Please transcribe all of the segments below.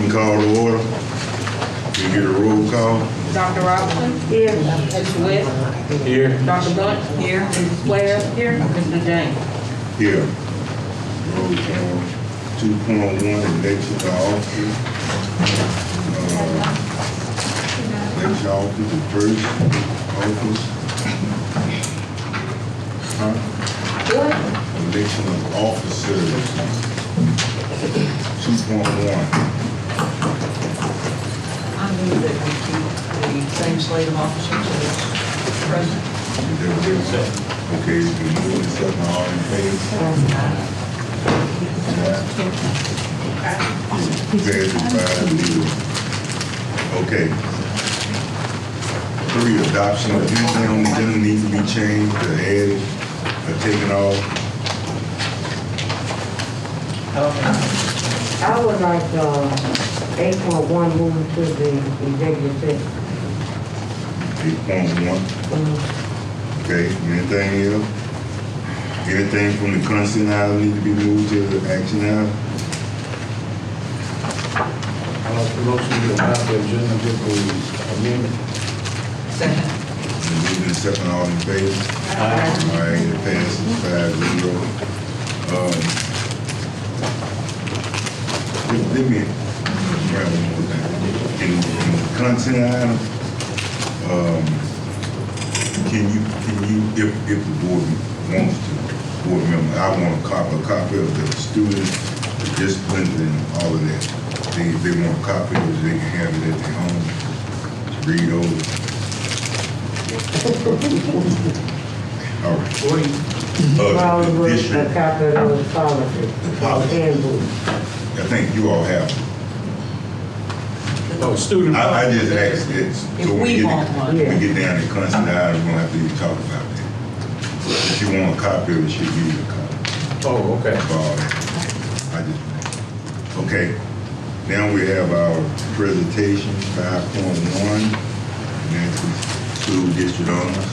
Meeting call to order. Can you get a roll call? Dr. Robinson? Here. Mr. West? Here. Dr. Bunch? Here. Mrs. Ware? Here. Mr. James? Here. Roll call. 2.1, election to office. Election office, the first office. Huh? Election of officers. 2.1. I move that we keep the same slate of officers as present. Okay, it's been moved and seconded, all in favor? Passes 5-0. Okay. 3, adoption of anything on the agenda needs to be changed or added or taken off. I would like 8.1 moving to the executive session. 8.1. Okay, anything else? Anything from the consent item need to be moved to the action item? I'd like the motion to adopt the agenda with the amendment. Second. Moving and second, all in favor? All right, it passes 5-0. Let me grab one more thing. In the content item, can you, if the board wants to, board member, I want a copy of the student, the discipline and all of that. If they want a copy of it, they can have it at their home to read over. All right. Probably The with a district, copy of those policies. the policy. Handbook. I think you all have. Oh, student. I just asked this. If So when we we want one. get down to constant items, we don't have to even talk about that. If you want a copy of it, she'll give you a copy. Oh, okay. Okay. Now we have our presentation, 5.1, Natchez School District Honors.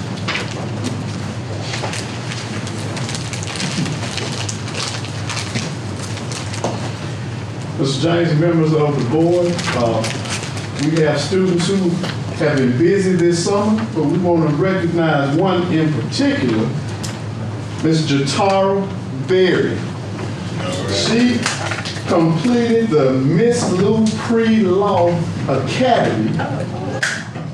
Mr. James and members of the board, we have students who have been busy this summer, but we want to recognize one in particular, Ms. Jatara Berry. She completed the Miss Lou Pre-Law Academy,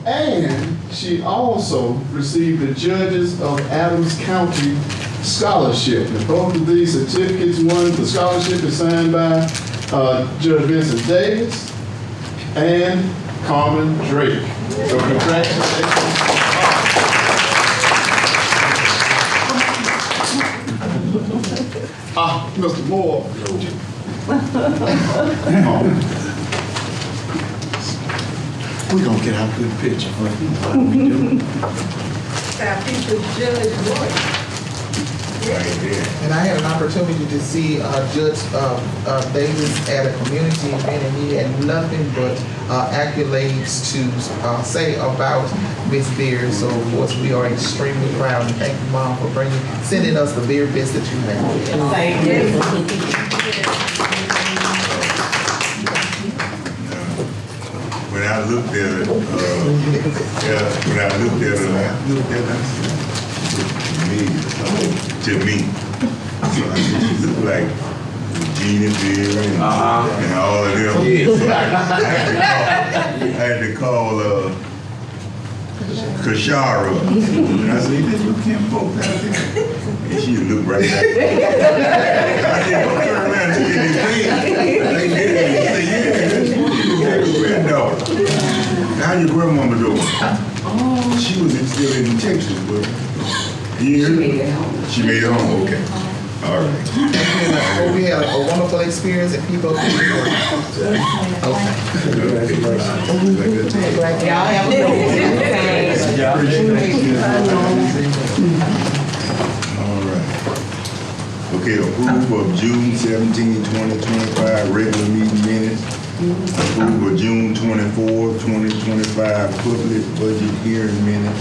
and she also received the Judges of Adams County Scholarship. And both of these certificates, the scholarship is signed by Judge Vincent Davis and Carmen Drake. So congratulations. Mr. Moore. We're gonna get our good picture. And I had an opportunity to see Judge Davis at a community event, and he had nothing but accolades to say about Miss Beard. So of course we are extremely proud, and thank you, Mom, for sending us the very best that you have. Thank you. When I looked at it, to me. So I said, she looked like Gina Beer and all of them. So I had to call Kashara. And I said, did you can't vote out there? And she looked right back. I said, don't turn around and look at his face. Granddaughter. How your grandmama doing? She was still in Texas, but she made it home. She made it home, okay. All right. We had a wonderful experience, and people. Okay. Y'all have a good All right. Okay, approval of June 17, 2025 regular meeting minutes. Approval of June 24, 2025 public budget hearing minutes.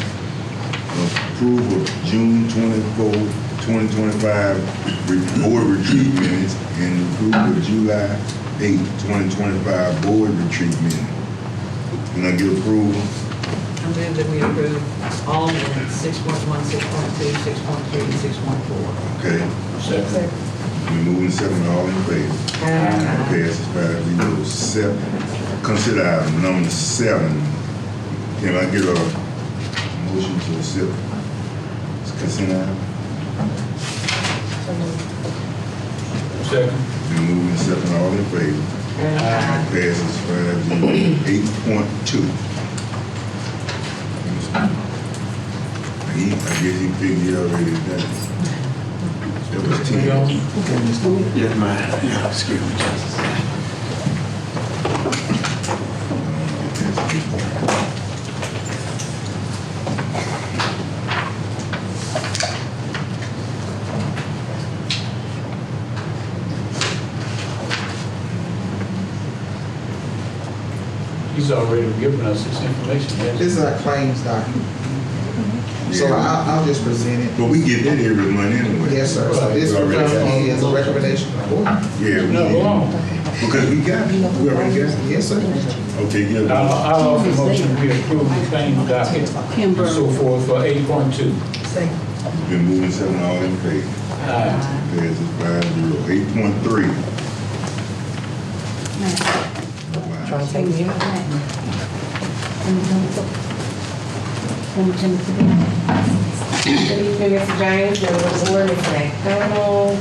Approval of June 24, 2025 board retreat minutes, and approval of July 8, 2025 board treatment. Can I get approval? I move that we approve all in 6.1, 6.2, 6.3, and 6.4. Okay. Second. We moving second, all in favor? Passes 5-0. Consider item number 7. Can I get a motion to accept this consent item? Second. We moving second, all in favor? Passes 5-0. 8.2. I guess he figured it already done. That was 10. Yes, ma'am. Yeah, excuse me. He's already given us this information, hasn't he? This is our claims document. So I'll just present it. But we get that every month anyway. Yes, sir. So this will come is a recommendation from the board. Yeah, we No, did. go on. Because we got it. We already got it. Yes, sir. Okay, yeah. I'll offer motion we approve the claim docket and so forth for 8.2. Been moving seven, all in favor. Passes 5-0. 8.3. Trying to take me out. Good evening, Mr. James, members of the board, Mr. McDonald.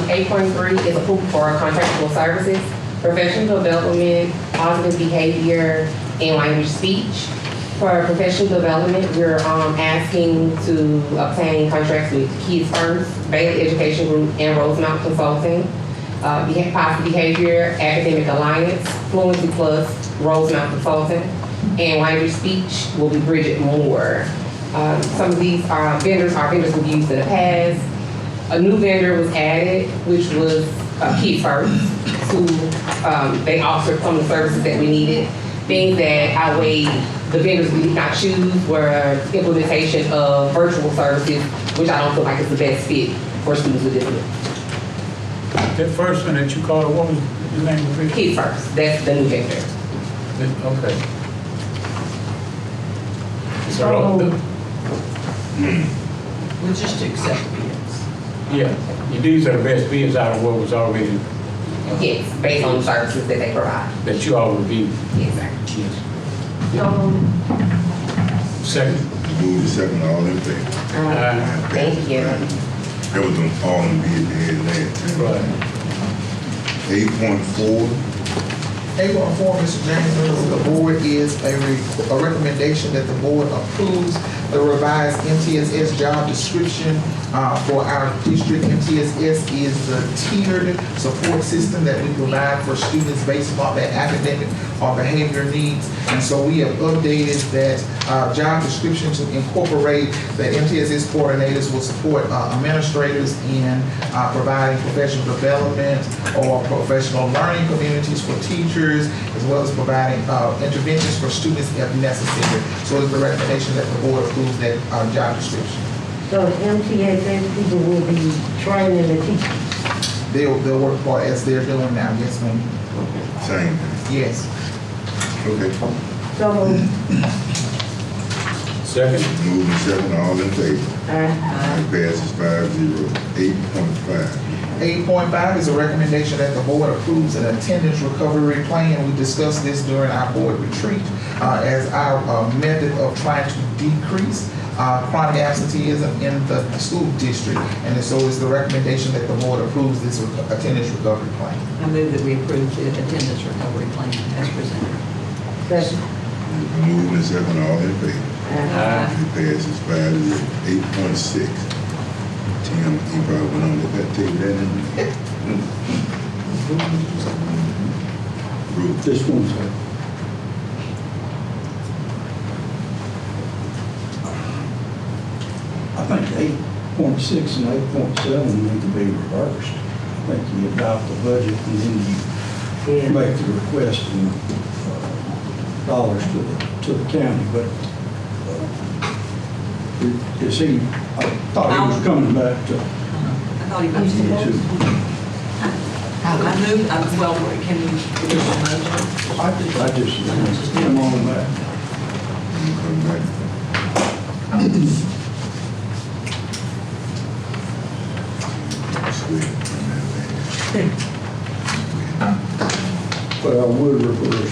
8.3 is approval for contractual services, professional development, positive behavior, and language speech. For professional development, we're asking to obtain contracts with Kids First, Bailey Education Group, and Rosemount Consulting. Positive behavior, Academic Alliance, Fluency Plus, Rosemount Consulting, and language speech will be Bridget Moore. Some of these vendors we've used in the past. A new vendor was added, which was Kids First, who they offered some of the services that we needed. Things that outweighed the vendors we did not choose were implementation of virtual services, which I don't feel like is the best fit for students with disabilities. That first one that you called, what was the name of it? Kids First, that's the new vendor. Okay. So, We just accept bids. yeah, these are the best bids out of what was already, Yes, based on the services that they provide. that you all reviewed. Yes, sir. Yes. Second. Moving second, all in favor. Thank you. That was them all in bid they had last time. Right. 8.4. 8.4, Mr. James, members of the board, is a recommendation that the board approves the revised MTSS job description for our district. MTSS is the tiered support system that we provide for students based upon their academic or behavior needs. And so we have updated that job description to incorporate that MTSS coordinators will support administrators in providing professional development or professional learning communities for teachers, as well as providing interventions for students if necessary. So it's the recommendation that the board approves that job description. So the MTSS people will be training the teachers. They'll work for as they're doing now. Yes, ma'am. Same thing. Yes. Okay. So, Second. Moving second, all in favor. Passes 5-0. 8.5. 8.5 is a recommendation that the board approves an attendance recovery plan. We discussed this during our board retreat as our method of trying to decrease chronic absenteeism in the school district. And so it's the recommendation that the board approves this attendance recovery plan. I move that we approve the attendance recovery plan as presented. second. Moving second, all in favor. Aye. Passes 5-0. 8.6. Tim, he probably went on to take that in. Ruth. This one's I think 8.6 and 8.7 need to be reversed. I think you adopt the budget and then you make the request and dollars to the county, but is he, I thought he was coming back to. I thought he was. to I moved, well, can you give us a motion? I just, I'm on that. Come back. But I would reverse,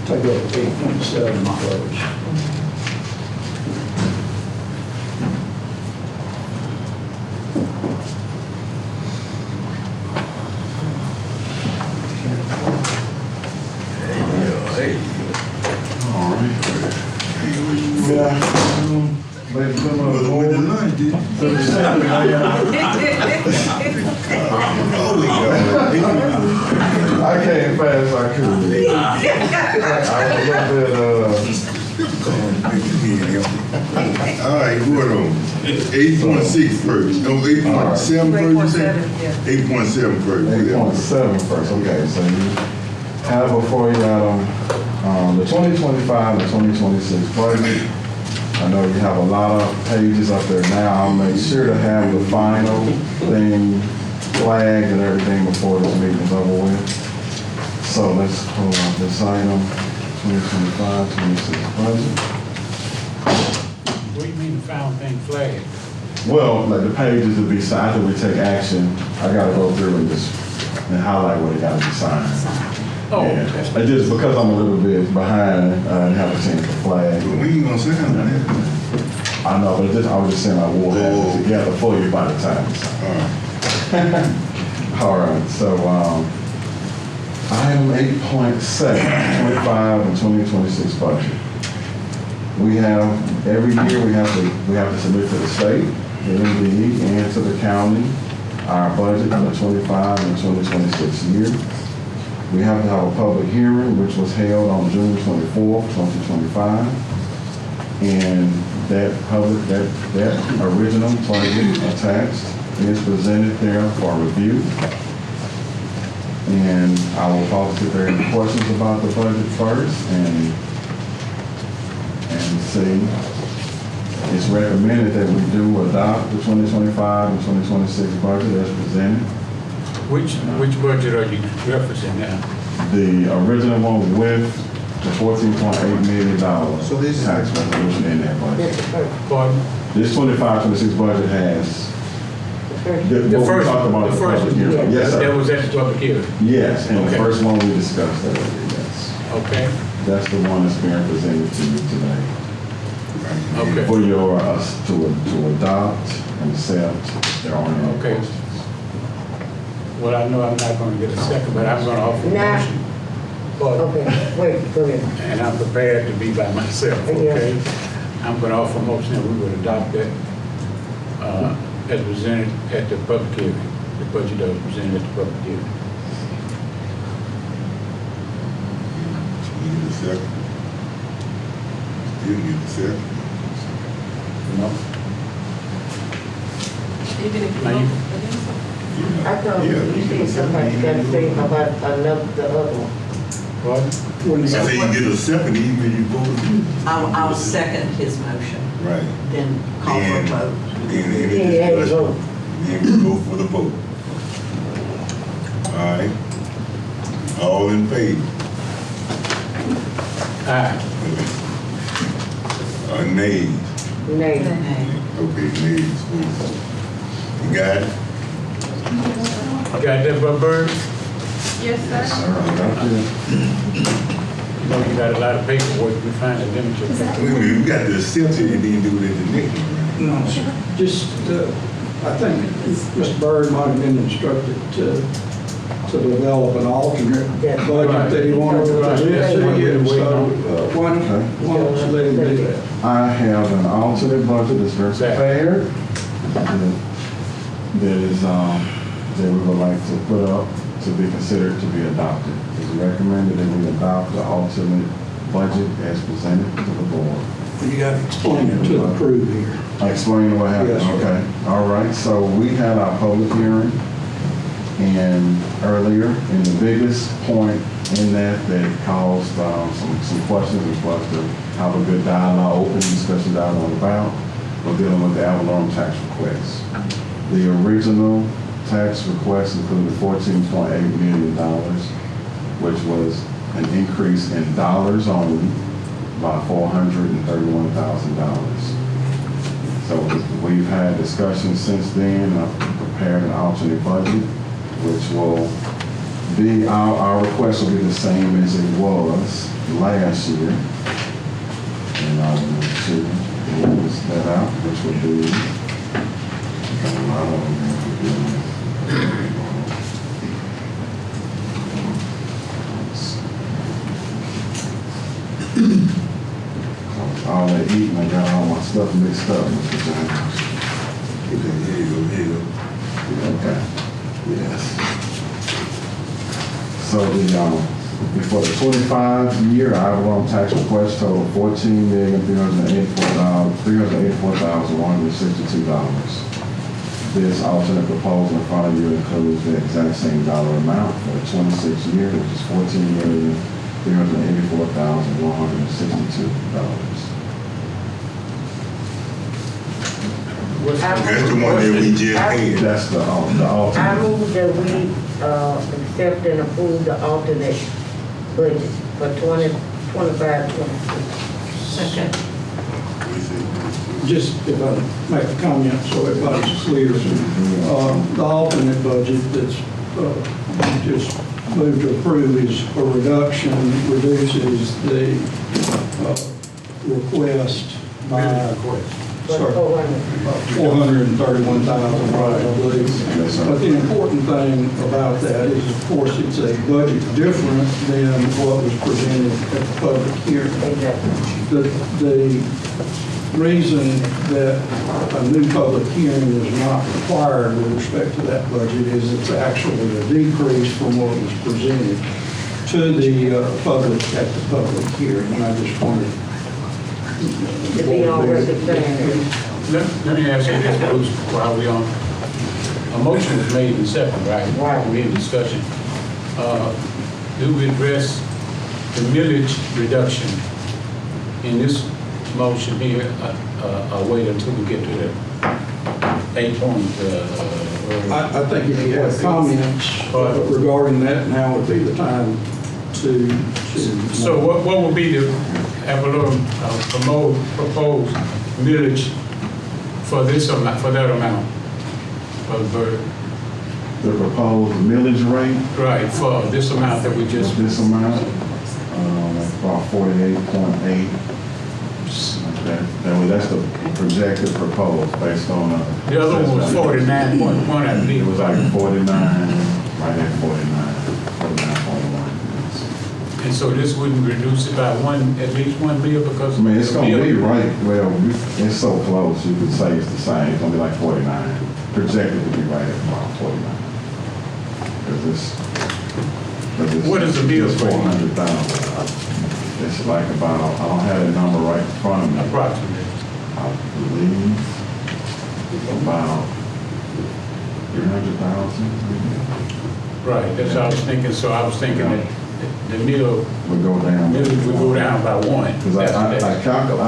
take up 8.7 first. Yeah. Ladies and gentlemen of the With the board, lunch, did you? I came fast as I could. I was a little bit, All right, what on? 8.6 first. No, 8.7 first, you said? 8.7 first. 8.7 first, okay, so you have before you the 2025 and 2026 budget. I know you have a lot of pages up there now. I'll make sure to have the final thing flagged and everything before this meeting is over with. So let's pull up this item, 2025, 26 budget. What do you mean the final thing flagged? Well, like the pages to be signed, after we take action, I gotta go through and highlight what it gotta be signed. Oh, Yeah. that's I just, because I'm a little bit behind, I have a chance to flag. But we ain't gonna say nothing on that. I know, but I was just saying I will have it together for you by the time it's signed. All right. All right, so, item 8.7, 25 and 2026 budget. We have, every year we have to submit to the state, the MDE, and to the county, our budget for the 25 and 2026 year. We have to have a public hearing, which was held on June 24th, 2025. And that original budget attached is presented there for review. And I will pause if there are any questions about the budget first and see. It's recommended that we do adopt the 2025 and 2026 budget as presented. Which budget are you referencing now? The original one with the $14.8 million So this is- tax resolution in that budget. That's the first, Pardon? This 25-26 budget has the first. what we talked about The at the first, public hearing. Yes, that sir. was at the public hearing. Yes, and the Okay. first one we discussed earlier, yes. Okay, That's the one that's being presented to you today. okay. For your, to adopt and accept, there are no Okay. questions. Well, I know I'm not gonna get a second, but I'm gonna offer a Nah. motion. But, Okay, wait, go ahead. and I'm prepared to be by myself, okay? I'm gonna offer a motion that we would adopt that, as presented at the public hearing. The budget that was presented at the public hearing. You need a second? You need a second? No? Now you, I thought you said somebody got to say about another, the other one. what? I say you get a second even if you vote against. I'll second his motion, Right. then call for a vote. Then any Yeah, you discussion? vote. Then we go for the vote. All right. All in favor? Aye. Nays? Nay. Okay, nays, please. You got it? Got that, Bird? Yes, sir. You know, you got a lot of paperwork, we find to limit your paperwork. Wait a minute, we got to accept it and then do it at the next one. No, just, I think Mr. Byrd might have been instructed to develop an alternate budget that he wanted to present to you. So why don't you let him do that? I have an alternate budget that's very prepared, that is, that we would like to put up to be considered to be adopted. It's recommended that we adopt the alternate budget as presented to the board. You got to explain it to the crew here. I explained what happened, Yes, sir. okay. All right, so we had our public hearing and earlier, and the biggest point in that caused some questions was for us to have a good dialogue, open discussion dialogue about, was dealing with the ad valorem tax request. The original tax request included $14.8 million, which was an increase in dollars only by $431,000. So we've had discussions since then. I've prepared an alternate budget, which will be, our request will be the same as it was last year. And I will make sure to list that out, which will be a lot of all that eating, I got all my stuff mixed up, Mr. James. Okay, here you go. Okay. Yes. So for the 25 year, Avalon tax request total $14,384,162. This alternate proposal in front of you includes the exact same dollar amount for the 26 year, which is $14,384,162. That's the one that we just had. That's the I alternate. move that we accept and approve the alternate budget for 2025, 26. Second. Just if I make a comment so everybody's clear, the alternate budget that's just moved to approve is a reduction, reduces the request by $431,000, I believe. But the important thing about that is, of course, it's a budget different than what was presented at the public hearing. The reason that a new public hearing is not required with respect to that budget is it's actually a decrease from what was presented to the public at the public hearing. And I just wanted To be on record saying Let me ask you this, Bruce, while we on, a motion was made in second, right? Right. We in discussion. Do we address the millage reduction in this motion here, wait until we get to the 8 point? I think if you have comments regarding that, now would be the time to. So what would be the proposed millage for this amount, for that amount of bird? The proposed millage rate, Right, for this amount that we just. this amount, about 48.8. That's the projected proposed based on. The other one was 49.1, I believe. It was like 49, right at 49.1. And so this wouldn't reduce it by at least 1 mil because. I mean, it's gonna the be mill- right, well, it's so close, you could say it's the same, it's gonna be like 49, projected to be right at about 49. Because What is the bill it's for? 400,000. It's like about, I don't have that number right in front of me. Approximately. I believe about 300,000. Right, that's what I was thinking. So I was thinking that the mill Would go down. would go down by 1. Because I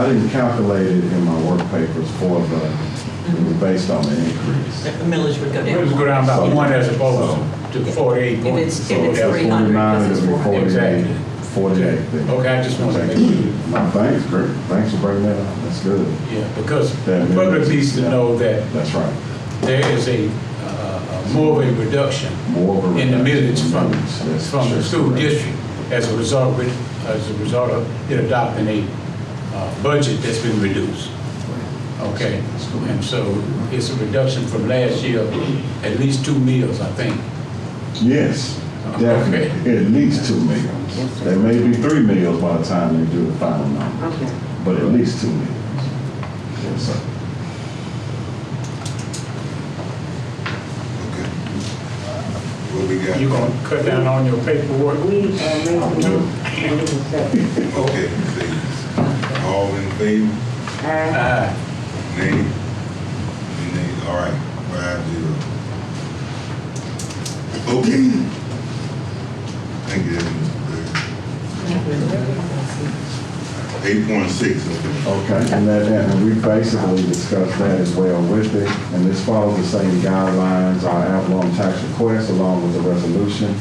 didn't calculate it in my work papers for it was based on the increase. The millage would go It would go down by 1 as opposed to 48 If points. it's 300, 49, because it'll be it's 48. Exactly. 48 then. Okay, I just wanted to make sure. No, thanks, Kurt. Thanks for bringing that up. That's good. Yeah, because That the public millage, needs to yeah. know that That's right. there is more of a reduction More of a in the millage reduction. from Yes, the sure, school correct. district as a result of it adopting a budget that's been reduced. Okay, and so it's a reduction from last year, at least 2 meals, I think. Yes, definitely. At least 2 meals. There may be 3 meals by the time they do the final number, Okay. but at least 2 meals. Yes, sir. Okay. What we got? You gonna cut down on your paperwork? We made the motion and we second. Okay, all in favor? Aye. Nay? Nay, all right, 5-0. Okay. Thank you, Mr. Bird. 8.6, okay. Okay, and we basically discussed that as well with it, and this follows the same guidelines. Our Avalon tax request along with the resolution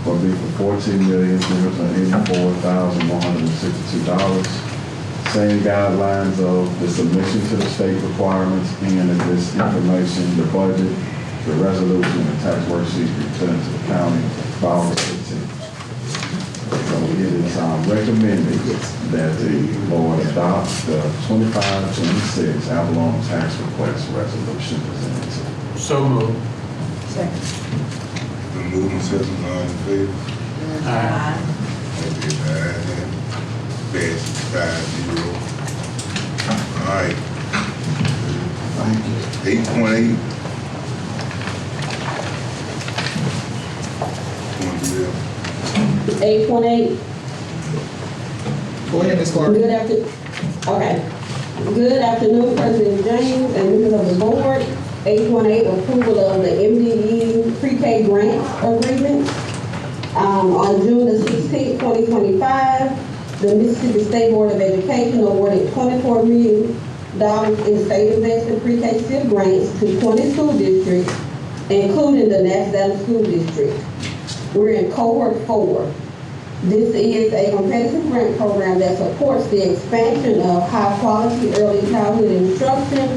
will be for $14,384,162. Same guidelines of the submission to the state requirements and of this information, the budget, the resolution, and tax worksheet returned to the county by August 15th. So it is recommended that the board adopt the 25-26 Avalon tax request resolution presented. So moved. Been moving second, all in favor? Aye. Okay, passes 5-0. All right. 8.8. Going to do 8.8. Go ahead, Ms. Clark. Good afternoon, President James and members of the board. 8.8, approval of the MDE pre-K grant agreement. On June the 16th, 2025, the Mississippi State Board of Education awarded $24 million in state invested pre-K SIP grants to 20 school districts, including the Natchez-Adams School District. We're in cohort 4. This is a competitive grant program that supports the expansion of high-quality early childhood instruction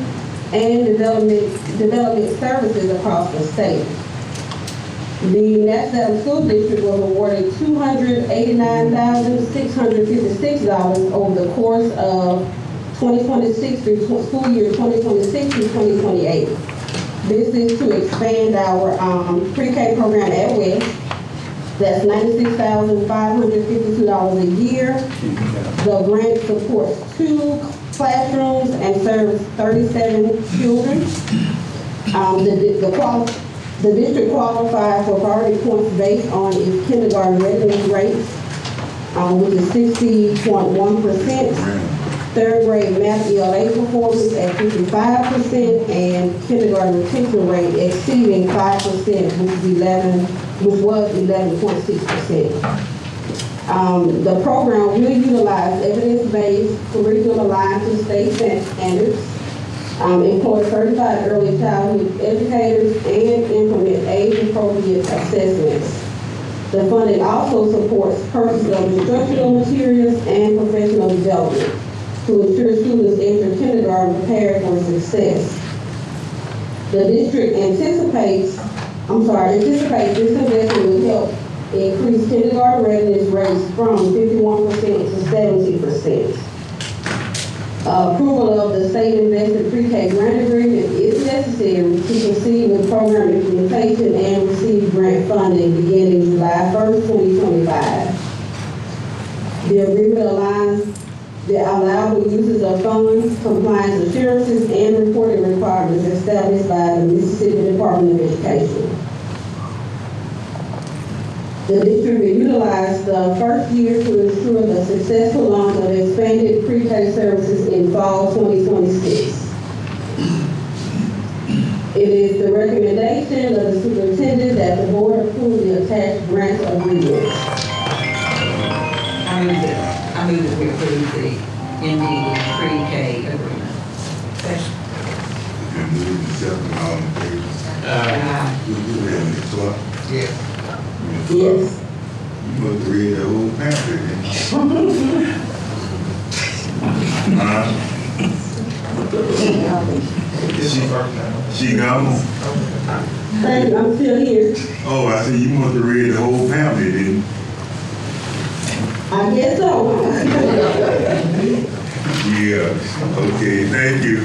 and development services across the state. The Natchez-Adams School District was awarded $289,656 over the course of 2026 through school year 2026 through 2028. This is to expand our pre-K program at West. That's $96,552 a year. The grant supports 2 classrooms and serves 37 children. The district qualifies for priority points based on its kindergarten readiness rate, which is 60.1%. Third grade math ELA performance at 55%, and kindergarten retention rate exceeding 5%, which was 11.6%. The program will utilize evidence-based, curriculum aligned to state standards, employ certified early childhood educators, and implement age-appropriate assessments. The funding also supports purchase of instructional materials and professional development to ensure students enter kindergarten prepared for success. The district anticipates this investment will help increase kindergarten readiness rates from 51% to 70%. Approval of the state invested pre-K grant agreement is necessary to proceed with program implementation and receive grant funding beginning July 1st, 2025. The agreement aligns the allowable uses of funds, compliance assurances, and reporting requirements established by the Mississippi Department of Education. The district will utilize the first year to ensure the successful launch of expanded pre-K services in fall 2026. It is the recommendation of the superintendent that the board approve the attached grant agreement. I move that we approve the MDE pre-K agreement. Been moving second, all in favor? You have Ms. Clark? Yes. Ms. Clark? Yes. You must read the whole pamphlet, didn't you? She gone? Thank you, I'm still here. Oh, I see, you must have read the whole pamphlet, didn't you? I guess so. Yeah, okay, thank you.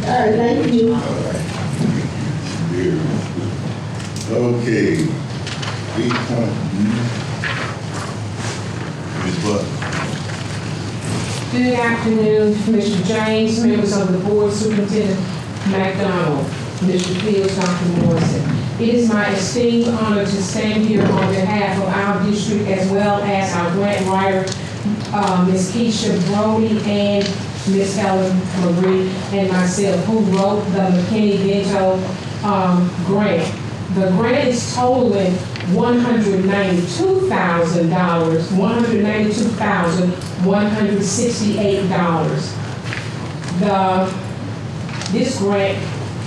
All right, thank you. Yeah. Okay. 8 point. Ms. Butler. Good afternoon, Mr. James, members of the board, Superintendent McDonald, Mr. Fields, Dr. Morrison. It is my esteemed honor to stand here on behalf of our district as well as our grant writer, Ms. Keisha Brody and Ms. Helen Marie and myself, who wrote the McKinney-Vento grant. The grant is totaling $192,168. This grant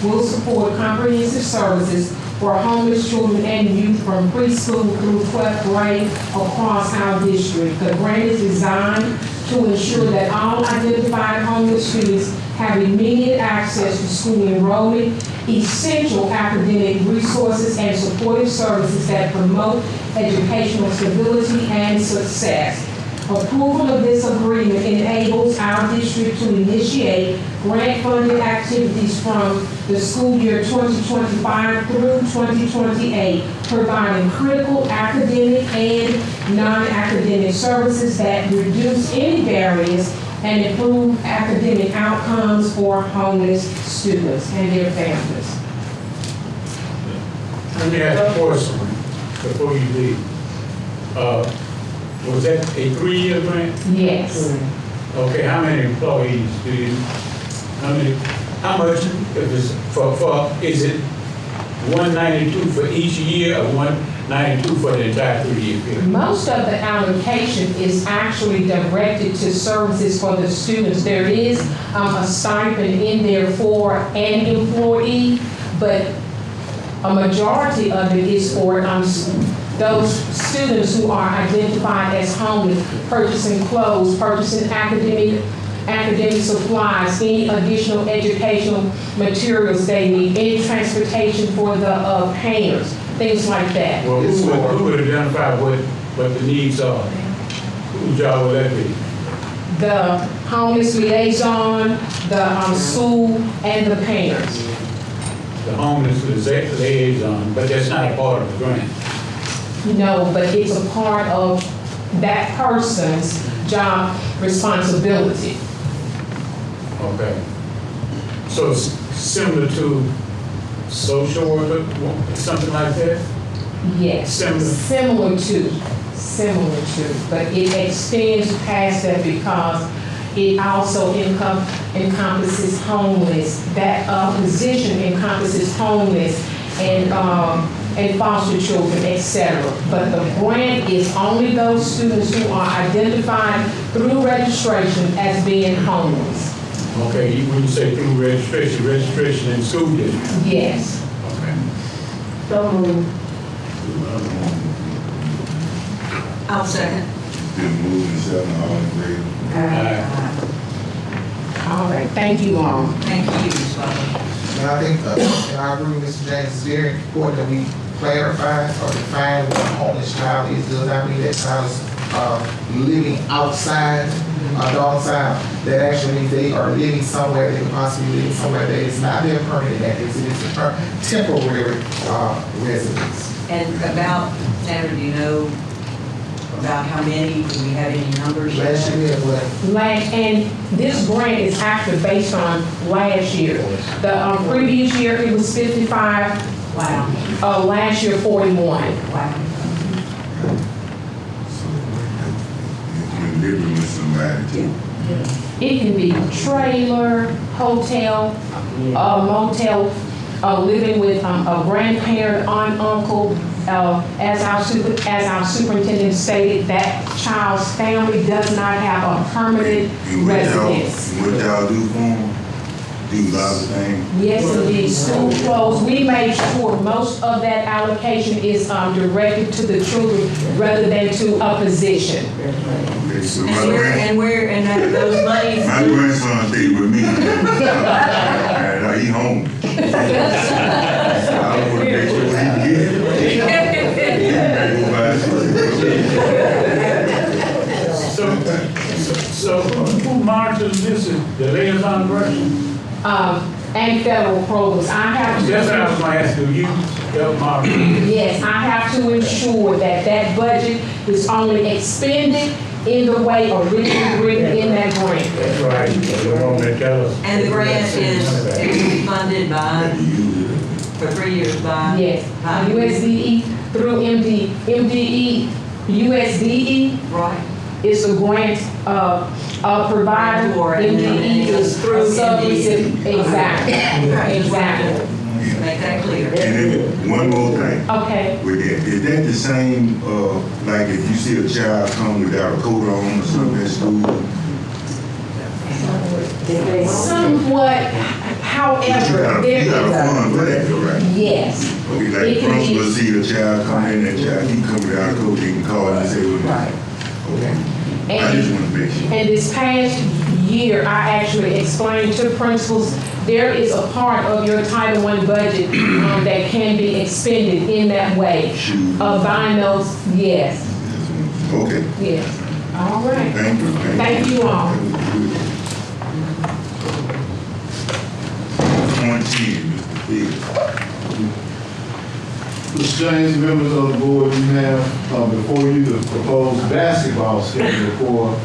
will support comprehensive services for homeless children and youth from preschool through 12th grade across our district. The grant is designed to ensure that all identified homeless students have immediate access to school enrollment, essential academic resources, and supportive services that promote educational stability and success. Approval of this agreement enables our district to initiate grant-funded activities from the school year 2025 through 2028, providing critical academic and non-academic services that reduce any barriers and improve academic outcomes for homeless students and their families. Let me ask a question before you leave. Was that a 3-year grant? Yes. Okay, how many employees do you, how much, if it's is it 192 for each year or 192 for the entire 3-year period? Most of the allocation is actually directed to services for the students. There is a stipend in there for an employee, but a majority of it is for those students who are identified as homeless, purchasing clothes, purchasing academic supplies, any additional educational materials they need, any transportation for the painters, things like that. Well, who would identify what the needs are? Whose job would that be? The homeless liaison, the school, and the painters. The homeless liaison, but that's not a part of the grant. No, but it's a part of that person's job responsibility. Okay. So it's similar to social worker, something like that? Yes. Similar to, but it extends past that because it also encompasses homeless. That position encompasses homeless and foster children, etc. But the grant is only those students who are identified through registration as being homeless. Okay, when you say through registration in school district? Yes. Okay. So moved. I'll second. It's been moved and seconded, all in favor? All right, thank you all. Thank you, Ms. Butler. And I think, and I agree with Mr. James, it's very important that we clarify or define what a homeless child is. Does that mean that child is living outside, alongside? That actually means they are living somewhere, they could possibly live somewhere that is not their permanent address, it is a temporary residence. And about, Sandra, do you know about how many, do we have any numbers? Last year, what? And this grant is actually based on last year. The previous year, it was 55. Wow. Last year, 41. Wow. You're living with somebody too. It can be trailer, hotel, motel, living with a grandparent, aunt, uncle. As our superintendent stated, that child's family does not have a permanent residence. What y'all do for them? Do a lot of things? Yes, indeed. School clothes. We made sure most of that allocation is directed to the children rather than to a position. Okay, so my those monies. my grandson stayed with me. And he home. I want to make sure he can get it. So who monitors this? The liaison person? And federal programs. I have to. That's what I was going to ask you. You help monitor. Yes, I have to ensure that that budget is only expended in the way originally written in that grant. That's right. You want to tell us. And the grant is funded by, for 3 years by? Yes, USDE through MDE, USDE Right. is a grant provider. Or MDE is through a subrecipient. Exactly. And Make that clear. And then one more thing. Okay. With that, is that the same, like if you see a child come without a coat on or something at school? Somewhat, however, You got a fund for that, though, right? yes. Okay, like It the can principal be- see a child come in, that child, he come without a coat, he can call and say, well, Right. okay. I just want to make sure. And this past year, I actually explained to principals, there is a part of your Title I budget that can be expended in that way. Shoes. Buying those, yes, Okay, yes. All right. thank you. Thank you all. That was good. Point 10, Mr. Field. Mr. James, members of the board, you have before you the proposed basketball schedule for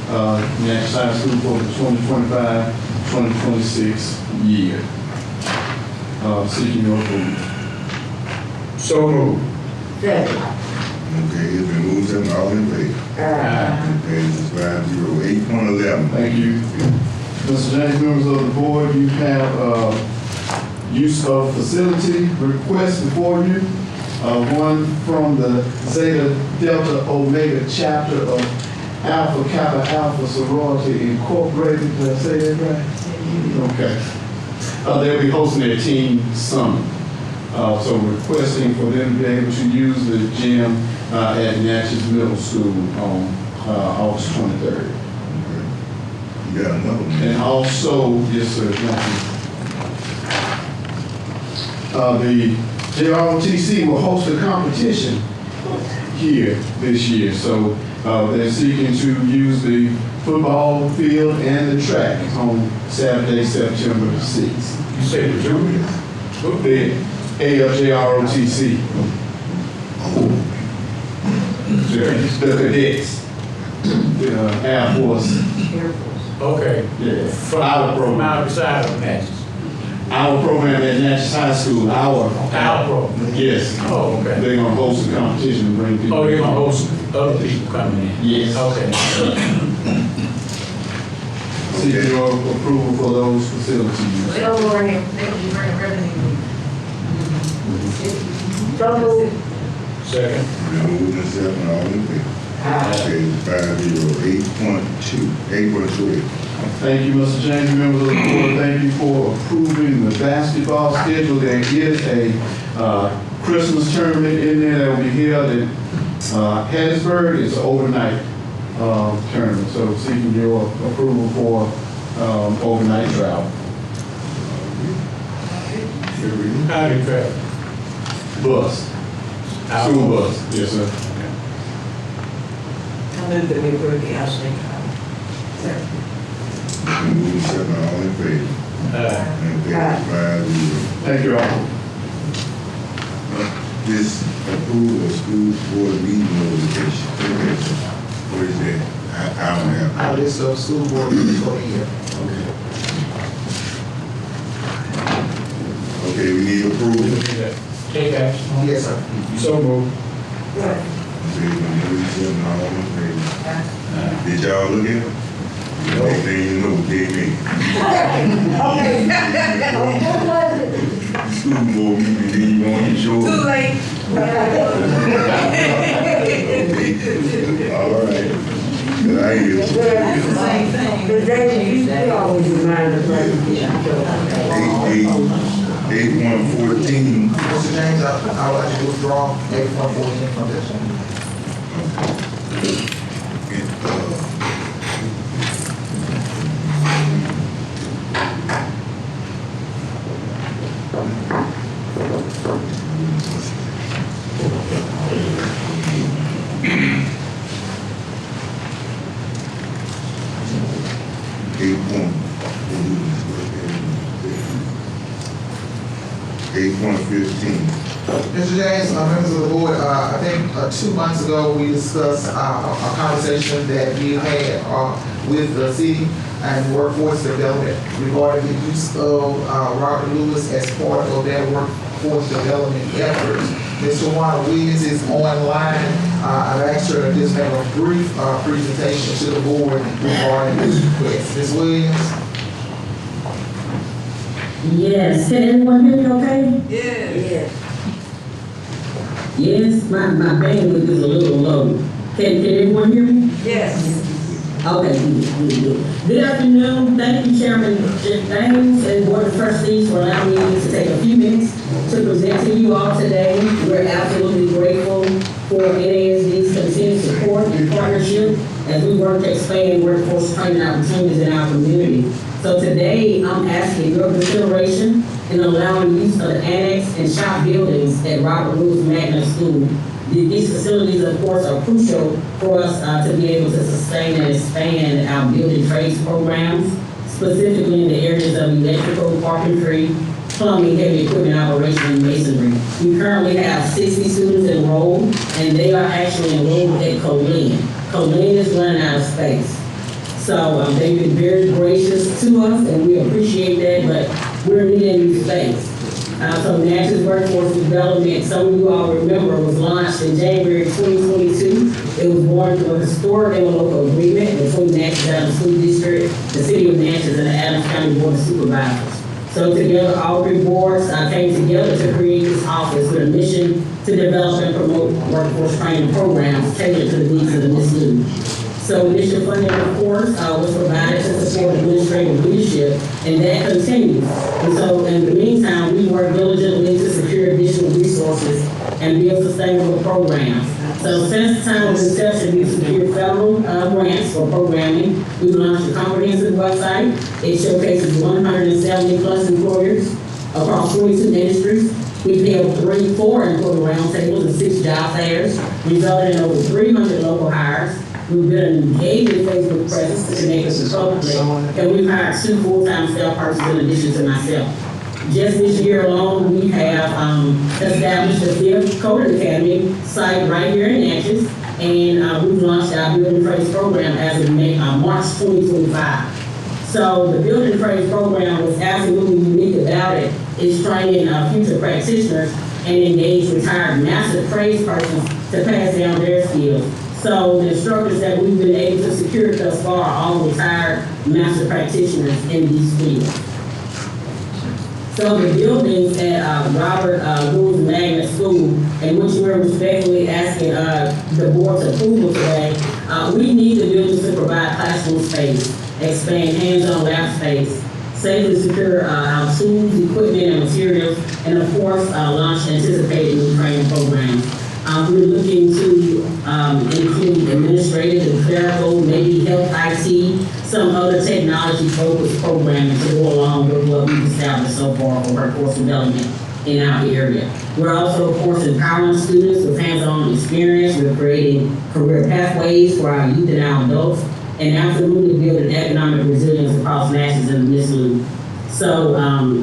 Natchez High School for the 2025-2026 year. Seeking your approval. So moved. Second. Okay, it's been moved, second, all in favor? It passes 5-0. 8.11. Thank you. Mr. James, members of the board, you have use of facility request before you. One from the Zeta Delta Omega chapter of Alpha Kappa Alpha Sorority Incorporated. Did I say that right? Okay. They'll be hosting their teen summit. So requesting for them to be able to use the gym at Natchez Middle School on August 23rd. You got another one? And also, yes, sir, thank you. The JROTC will host a competition here this year. So they're seeking to use the football field and the track on Saturday, September the 6th. You said the junior? The ALJROTC. The cadets. The Air Force. Okay. Yeah. From Our from program. outside of Natchez. Our program at Natchez High School. Our program. Yes. Oh, okay. They're gonna host a competition and bring people. Oh, you're gonna host other people coming in? Yes. Okay. Seek your approval for those facilities. So moved. Second. Been moved and second, all in favor? Okay, 5-0. 8.2. Thank you, Mr. James, members of the board. Thank you for approving the basketball schedule. There is a Christmas tournament in there that will be held in Hattiesburg. It's an overnight tournament, so seeking your approval for overnight travel. How do you travel? Bus, school bus, yes, sir. I move that we approve the out-of-state travel. Been moved and second, all in favor? And passes 5-0. Thank you all. This approval of school board meeting notification. What is that? I don't have. List of school board meetings for the year. Okay, we need approval. Take action. Yes, sir. So moved. Okay, been moved and second, all in favor? Did y'all look at it? Next thing you know, came in. School board meeting, then you want to show. Too late. All right. Good idea. Same thing. You always remind us like 8.14. Mr. James, I would like to withdraw 8.14 from this one. Mr. James, members of the board, I think 2 months ago, we discussed a conversation that we had with the city and workforce development regarding the use of Robert Lewis as part of that workforce development efforts. Mr. Juan Williams is online. I've asked her to just make a brief presentation to the board regarding this request. Ms. Williams? Yes, can everyone hear me okay? Yes. Yes, my bandwidth is a little low. Can everyone hear me? Yes. Okay, good. Good afternoon. Thank you, Chairman James and Board of Trustees for allowing me to take a few minutes to present to you all today. We're absolutely grateful for NASD's continued support and partnership as we work to expand workforce training opportunities in our community. So today, I'm asking your consideration in allowing use of the annex and shop buildings at Robert Louis Magnet School. These facilities, of course, are crucial for us to be able to sustain and expand our building trades programs, specifically in the areas of electrical, carpentry, plumbing, heavy equipment operation, and masonry. We currently have 60 students enrolled, and they are actually enrolled at Colleen. Colleen is running out of space. So they've been very gracious to us, and we appreciate that, but we're needing new space. So Natchez Workforce Development, some of you all remember, was launched in January 2022. It was born through a historic interlocal agreement between Natchez-Adams School District, the City of Natchez, and the Adams County Board of Supervisors. So together, all three boards came together to create this office with a mission to develop and promote workforce training programs tailored to the needs of the MISLU. So initial funding, of course, was provided to support administrative leadership, and that continues. And so in the meantime, we work diligently to secure additional resources and build sustainable programs. So since the time of inception, we've secured federal grants for programming. We've launched a comprehensive website. It showcases 170 plus employers across 22 industries. We've held 4 employee roundtables and 6 job fairs, resulting in over 300 local hires. We've been an engaging Facebook presence to connect us with public, and we've hired 2 full-time staff persons in addition to myself. Just this year alone, we have established a 5th Coding Academy site right here in Natchez, and we've launched our Building Trades program as of March 2025. So the Building Trades program was absolutely unique about it. It's training future practitioners and engage retired master trades persons to pass down their skills. So the instructors that we've been able to secure thus far are all retired master practitioners in these fields. So the buildings at Robert Louis Magnet School, in which we're respectfully asking the board's approval today, we need the buildings to provide classroom space, expand hands-on lab space, safely secure our tools, equipment, and materials, and of course, launch anticipated new training programs. We're looking to include administrative and clerical, maybe health IT, some other technology-focused programming to go along with what we've established so far for workforce development in our area. We're also, of course, empowering students with hands-on experience. We're creating career pathways for our youth and our adults, and absolutely building economic resilience across Natchez and MISLU. So,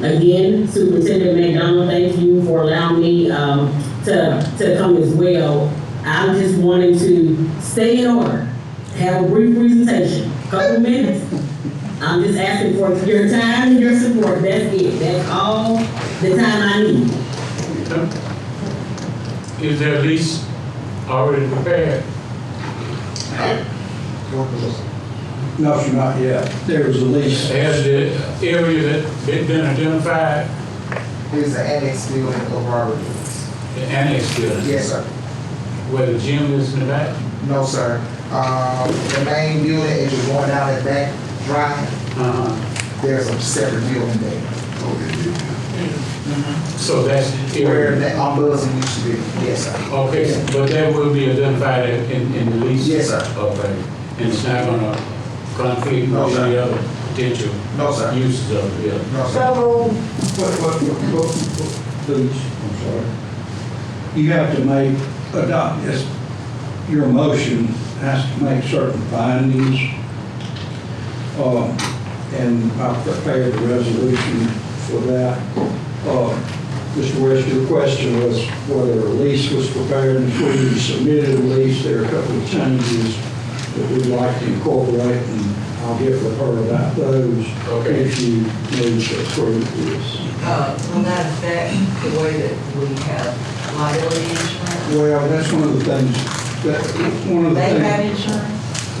again, Superintendent McDonald, thank you for allowing me to come as well. I'm just wanting to stay in order, have a brief presentation, couple minutes. I'm just asking for your time and your support. That's it. That's all the time I need. Is there a lease already prepared? No, sir, not yet. There was a lease. Has the area that been identified, There's an annex building of Robert Louis. the annex building? Yes, sir. Where the gym is in the back? No, sir. The main building, as you're going down that back drive, there's a separate building there. So that's the Where area. that ombudsman used to be. Yes, sir. Okay, but that will be identified in the lease? Yes, sir. Okay, and it's not gonna conflict No, with sir. any other potential No, sir. uses of the building? No, sir. Please, I'm sorry. You have to adopt this, your motion has to make certain findings. And I've prepared the resolution for that. Mr. West, your question was whether a lease was prepared, and before you submitted a lease, there are a couple of changes that we'd like to incorporate, and I'll get with her about those. Okay. If you need to approve this. Will that affect the way that we have liability insurance? Well, that's one of the things, They have insurance?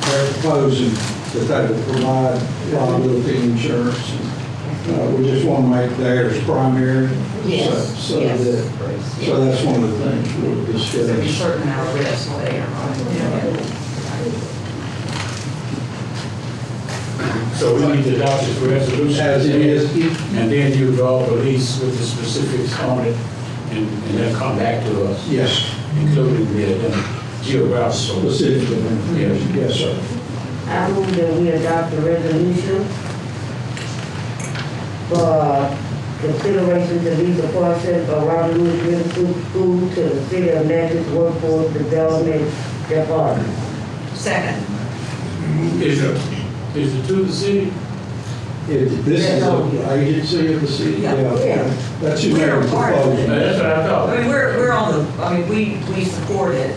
they're proposing that they will provide liability insurance. We just want to make theirs primary. Yes, So yes. so that's one of the things we'll So be discuss. certain our rest there, right? So we need to adopt this resolution. As it is. And then you draw a release with the specifics on it, and then come back to us. Yes, Including the geographical. specifically. Yes. Yes, sir. I move that we adopt a resolution for consideration to lease a portion of Robert Lewis Middle School to the City of Natchez Workforce Development Department. Second. Is it to the city? This is an agency of the city. Yeah. That's who We they're are part of it. proposing. That's what I I thought. mean, we're on the, I mean, we support it.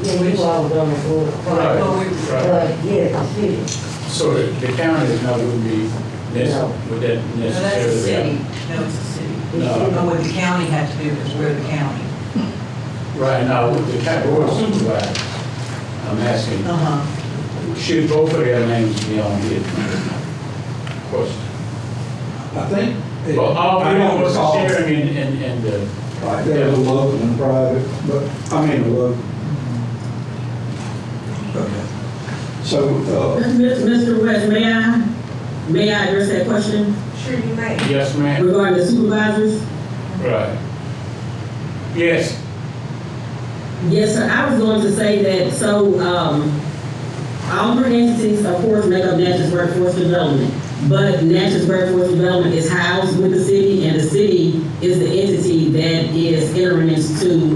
Yeah, we all on the board. Right, but we, Right. But, yeah, the city. So the county is not would be would that no, that's the necessarily? city. No, it's the city. No. But what the county has to do is we're the county. Right now, with the county board of supervisors, I'm asking, Uh-huh. should both of their names be on here? Question. I think. Well, all I three don't of us recall. are sharing in the, Like there's a local and private, but, I mean, a local. Okay. So, Mr. West, may I address that question Sure you may. yes, ma'am, regarding the supervisors? right. Yes, Yes, sir. I was going to say that, so, all three entities, of course, make up Natchez Workforce Development. But Natchez Workforce Development is housed with the city, and the city is the entity that is entering into,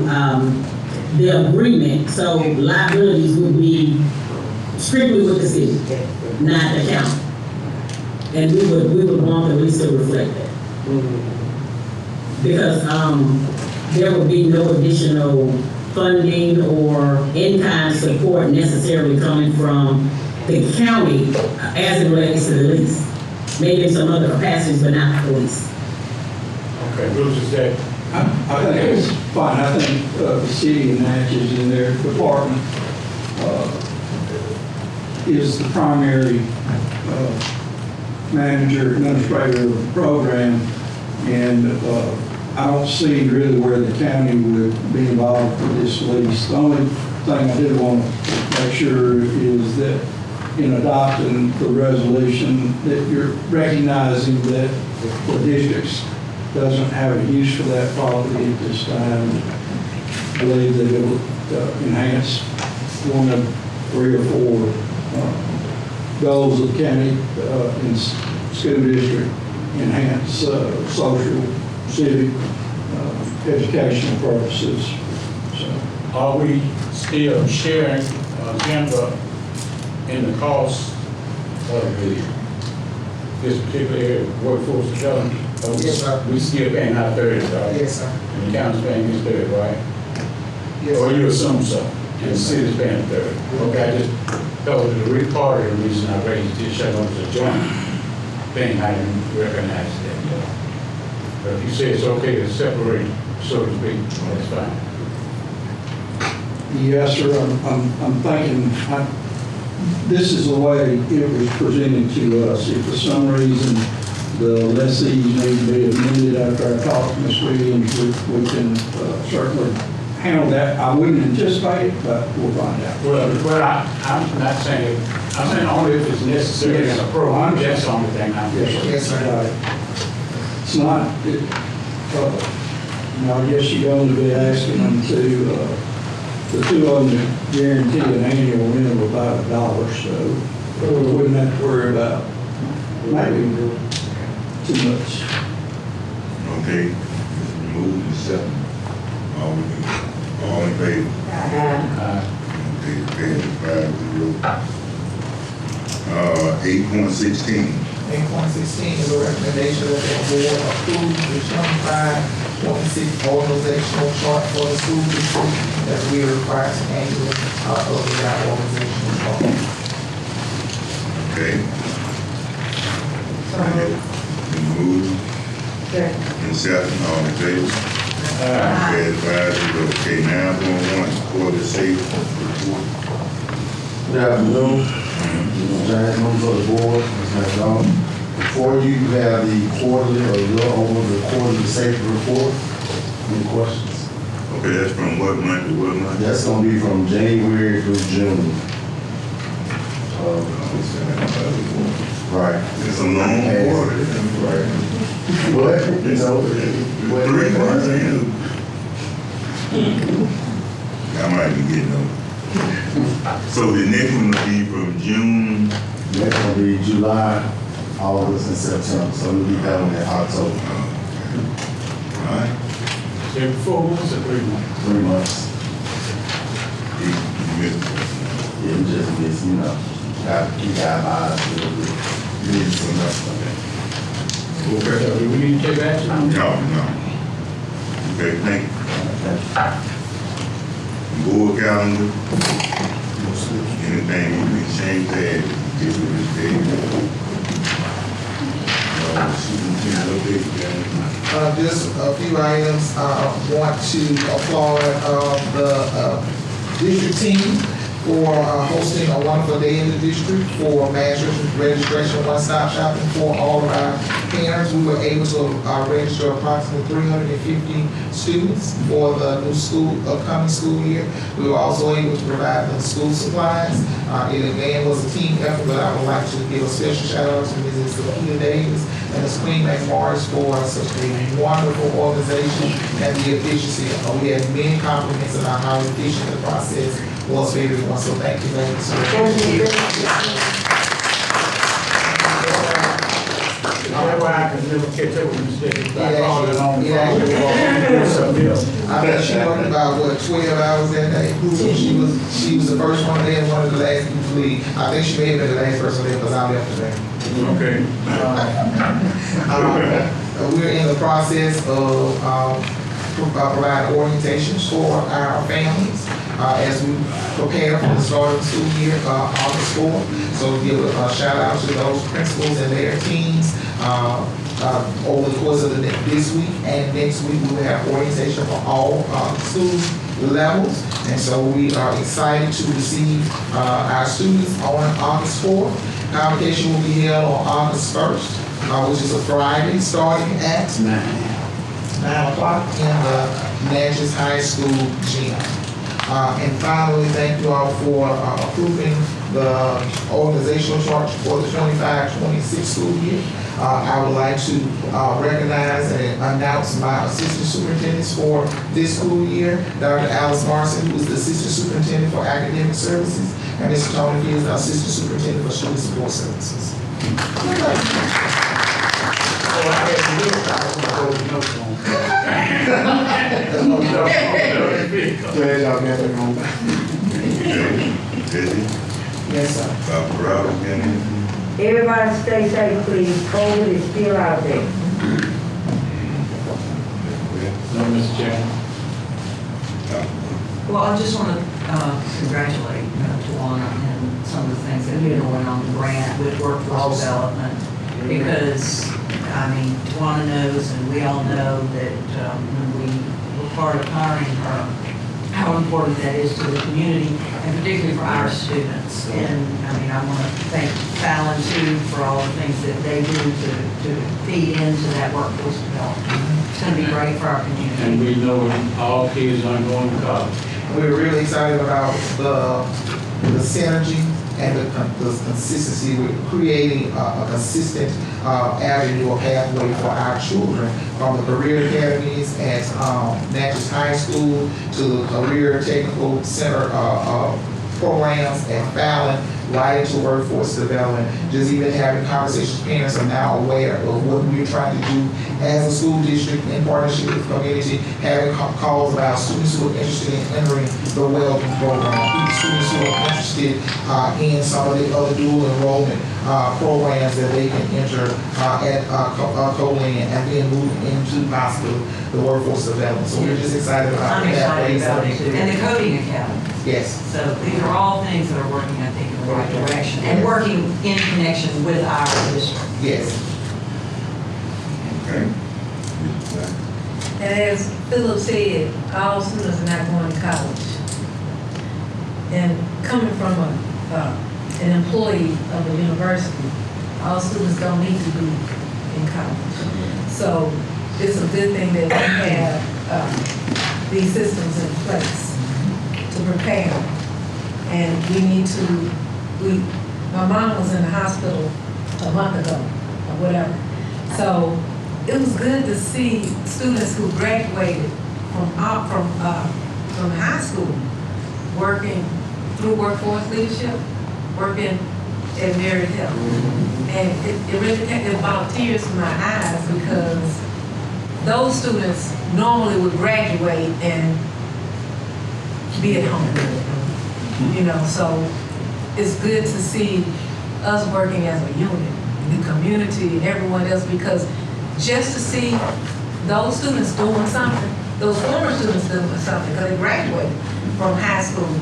the agreement. So liabilities would be strictly with the city, not the county. And we would want at least to reflect that. Because, there would be no additional funding or in-kind support necessarily coming from the county as it relates to the lease. Maybe in some other capacities, but not the lease. okay, Bruce is that, I think it's fine. I think the city of Natchez in their department is the primary manager, administrator of the program, and I don't see really where the county would be involved with this lease. The only thing I did want to make sure is that in adopting the resolution, that you're recognizing that the district doesn't have a use for that property at this time. I believe that it will enhance one of 3 or 4 goals of the county in school district, enhance social, civic, educational purposes. So, are we still sharing, Jennifer, in the cost of this particular area of workforce development? Yes, sir. We still paying our 30, right? Yes, sir. And the county's paying his 30, right? Yes, Or sir. you assume so, and the city's paying 30. Okay, I just, that was the part of the reason I raised this, shut up as a joint thing, I didn't recognize that. But if you say it's okay to separate, so to speak, that's fine. yes, sir, I'm thinking, this is the way it was presented to us. If for some reason the lessees need to be amended after I talk to Ms. Williams, we can certainly handle that. I wouldn't anticipate it, but we'll find out. Well, I'm not saying, I'm saying only if it's necessary Yes. and appropriate, that's the only thing I'm. Yes, sir. Yes, sir. It's not, I guess you're going to be asking them to, the two of them guarantee an annual rental of about $1, so we wouldn't have to worry about maybe too much. Okay, move and second. All in favor? Okay, pass 5-0. 8.16. 8.16 is a recommendation that the board approve the 25-26 organizational chart for the school district that we are required to annually update that organizational chart. Okay. Move and second, all in favor? Pass 5-0. Okay, now I'm going to support the safe report. Good afternoon. James, member of the board, Ms. McDonald. Before you have the quarterly or your over the quarterly safety report. Any questions? Okay, that's from what month to what month? That's gonna be from January through June. Right. It's a long quarter. Right. But, you know, 3 months, I might be getting over. So the next one will be from June. that's gonna be July, August, and September, so we'll be done in October. All right. Every 4 months or 3 months? 3 months. You missed it. Yeah, we just miss, you know, got to keep our eyes a little bit. Need some Okay, do we need to take action on that? No. Okay, thank you. Board calendar. Anything you can change that, this with this day. Just a few items. Want to applaud the district team for hosting a wonderful day in the district for mass registration, one-stop shopping for all of our parents. We were able to register approximately 350 students for the new upcoming school year. We were also able to provide them school supplies. It again was a team effort, but I would like to give a special shout out to Mrs. Lakita Davis and Ms. Queen McMorris for such a wonderful organization and the efficiency. We had many compliments about how efficient the process was for everyone, so thank you, ladies. That's why I can never catch up with mistakes. I call it on the Yeah. phone. I mean, she worked about, 12 hours that day? She was the first one there and one of the last people to leave. I think she may have been the last person there because I left today. Okay. We're in the process of providing orientations for our families as we prepare for the start of the school year, August 4th. So give a shout out to those principals and their teams. Over the course of this week and next week, we will have orientation for all school levels. And so we are excited to receive our students on August 4th. Convocation will be held on August 1st, which is a Friday, starting at 9 o'clock in the Natchez High School gym. And finally, thank you all for approving the organizational chart for the 25-26 school year. I would like to recognize and announce my assistant superintendents for this school year, Dr. Alice Marson, who is the assistant superintendent for academic services, and Mr. Tony Fields, the assistant superintendent for student support services. Yes, sir. Everybody stay safe, please. COVID is still out there. No, Mr. Chairman. Well, I just want to congratulate Tawana and some of the things that are going on the grant with workforce development. Because, I mean, Tawana knows and we all know that when we were part of hiring her, how important that is to the community and particularly for our students. And I mean, I want to thank Fallon too for all the things that they do to feed into that workforce development. It's going to be great for our community. And we know all kids aren't going to college. We're really excited about the synergy and the consistency. We're creating a consistent avenue or pathway for our children from the career academies at Natchez High School to the career technical center programs at Fallon, right into workforce development. Just even having conversations, parents are now aware of what we're trying to do as a school district in partnership with the community, having calls about students who are interested in entering the welding program, students who are interested in some of the other dual enrollment programs that they can enter at Colin and then move into possibly the workforce development. So we're just excited about I'm that. excited about it too. And the coding academy. Yes. So these are all things that are working, I think, in the right direction and working in connection with our district. Yes. Okay. And as Philip said, all students are not going to college. And coming from an employee of a university, All students don't need to be in college. So it's a good thing that we have these systems in place to prepare. And we need to, my mom was in the hospital a month ago, or whatever. So it was good to see students who graduated from high school working through workforce leadership, working at Merit Health. And it really it brought tears to my eyes because those students normally would graduate and be at home. You know, so it's good to see us working as a unit, the community and everyone else, because just to see those students doing something, those former students doing something, because they graduated from high school,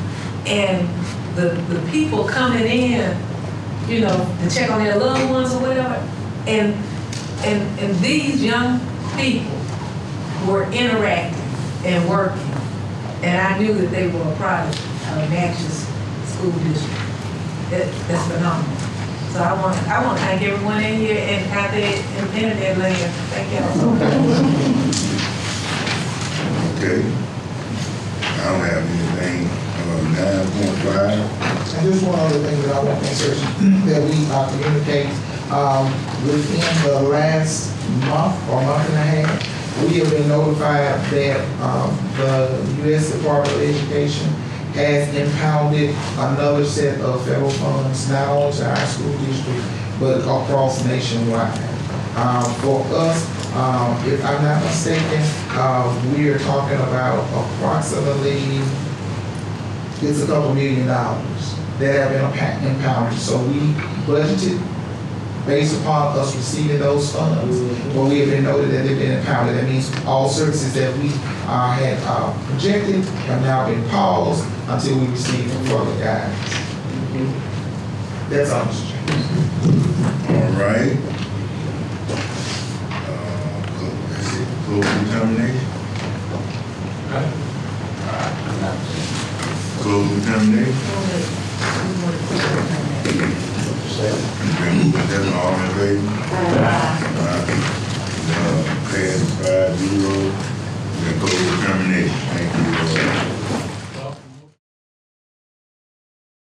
and the people coming in, you know, to check on their loved ones or whatever, and these young people were interacting and working, and I knew that they were a product of Natchez School District. That's phenomenal. So I want to thank everyone in here and out there in the internet land. Thank y'all so much. Okay. I don't have anything. 9.5. And just one other thing that I want to insert that we communicate within the last month or month and a half, we have been notified that the U.S. Department of Education has impounded another set of federal funds, not only to our school district, but across nationwide. For us, if I'm not mistaken, we are talking about approximately, it's a couple $1 million that have been impounded. So we budgeted based upon us receiving those funds, but we have been noted that they've been impounded. That means all services that we had projected have now been paused until we receive further guidance. That's all, Mr. Chairman. All right. Close determination. Close determination. That's all in favor? Pass 5-0. Then close determination. Thank you.